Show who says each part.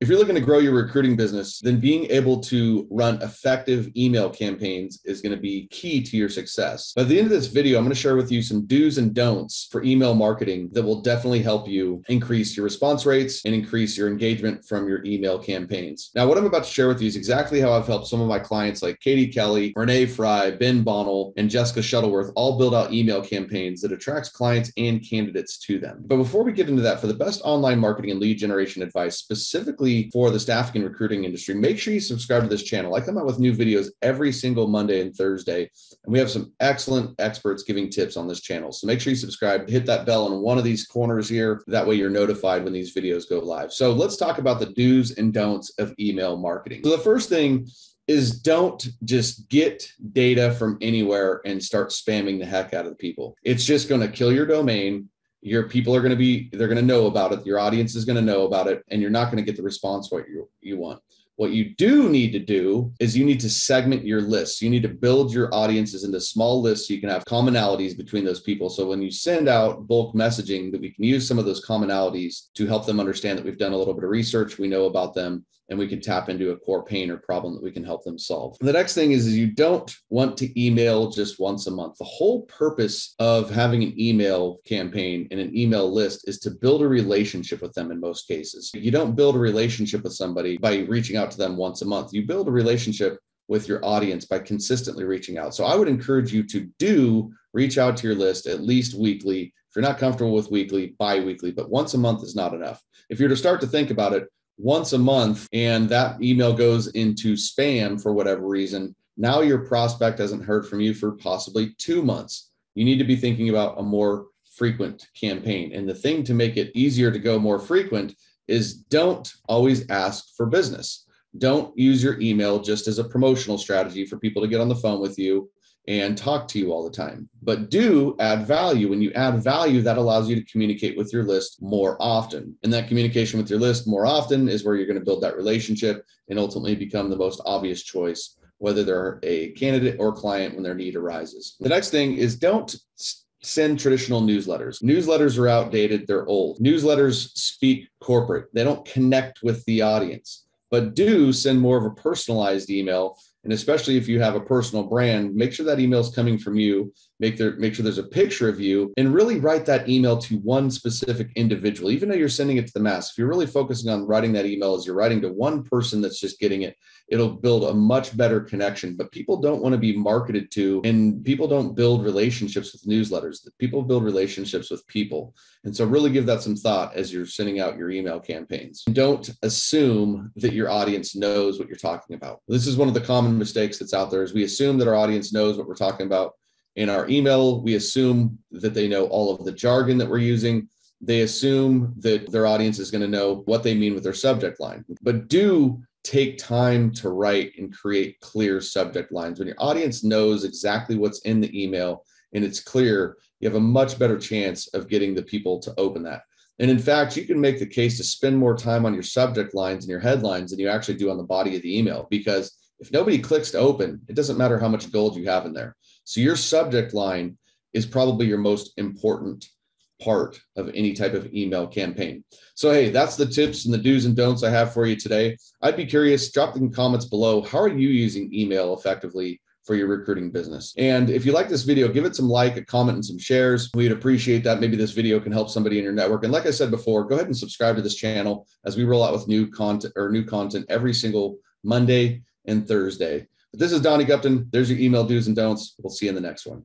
Speaker 1: If you're looking to grow your recruiting business, then being able to run effective email campaigns is going to be key to your success. By the end of this video, I'm going to share with you some do's and don'ts for email marketing that will definitely help you increase your response rates and increase your engagement from your email campaigns. Now, what I'm about to share with you is exactly how I've helped some of my clients like Katie Kelly, Renee Fry, Ben Bonnell, and Jessica Shuttleworth all build out email campaigns that attracts clients and candidates to them. But before we get into that, for the best online marketing and lead generation advice, specifically for the staffing and recruiting industry, make sure you subscribe to this channel. I come out with new videos every single Monday and Thursday, and we have some excellent experts giving tips on this channel. So make sure you subscribe, hit that bell on one of these corners here. That way you're notified when these videos go live. So let's talk about the do's and don'ts of email marketing. So the first thing is don't just get data from anywhere and start spamming the heck out of the people. It's just going to kill your domain. Your people are going to they're going to know about it. Your audience is going to know about it, and you're not going to get the response what you want. What you do need to do is you need to segment your lists. You need to build your audiences into small lists so you can have commonalities between those people. So when you send out bulk messaging, that we can use some of those commonalities to help them understand that we've done a little bit of research, we know about them, and we can tap into a core pain or problem that we can help them solve. And the next thing is you don't want to email just once a month. The whole purpose of having an email campaign and an email list is to build a relationship with them in most cases. You don't build a relationship with somebody by reaching out to them once a month. You build a relationship with your audience by consistently reaching out. So I would encourage you to reach out to your list at least weekly. If you're not comfortable with weekly, bi-weekly, but once a month is not enough. If you're to start to think about it, once a month and that email goes into spam for whatever reason, now your prospect hasn't heard from you for possibly 2 months. You need to be thinking about a more frequent campaign. And the thing to make it easier to go more frequent is don't always ask for business. Don't use your email just as a promotional strategy for people to get on the phone with you and talk to you all the time, but do add value. When you add value, that allows you to communicate with your list more often. And that communication with your list more often is where you're going to build that relationship and ultimately become the most obvious choice, whether they're a candidate or client when their need arises. The next thing is don't send traditional newsletters. Newsletters are outdated. They're old. Newsletters speak corporate. They don't connect with the audience, but do send more of a personalized email. And especially if you have a personal brand, make sure that email is coming from you. Make sure there's a picture of you, and really write that email to one specific individual. Even though you're sending it to the mass, if you're really focusing on writing that email as you're writing to one person that's just getting it, it'll build a much better connection. But people don't want to be marketed to, and people don't build relationships with newsletters. People build relationships with people. And so really give that some thought as you're sending out your email campaigns. Don't assume that your audience knows what you're talking about. This is one of the common mistakes that's out there, is we assume that our audience knows what we're talking about. In our email, we assume that they know all of the jargon that we're using. They assume that their audience is going to know what they mean with their subject line. But do take time to write and create clear subject lines. When your audience knows exactly what's in the email and it's clear, you have a much better chance of getting the people to open that. And in fact, you can make the case to spend more time on your subject lines and your headlines than you actually do on the body of the email, because if nobody clicks to open, it doesn't matter how much gold you have in there. So your subject line is probably your most important part of any type of email campaign. So, hey, that's the tips and the do's and don'ts I have for you today. I'd be curious, drop in the comments below. How are you using email effectively for your recruiting business? And if you like this video, give it some like, a comment, and some shares. We'd appreciate that. Maybe this video can help somebody in your network. And like I said before, go ahead and subscribe to this channel as we roll out with new content every single Monday and Thursday. But this is Donnie Gupton. There's your email do's and don'ts. We'll see you in the next one.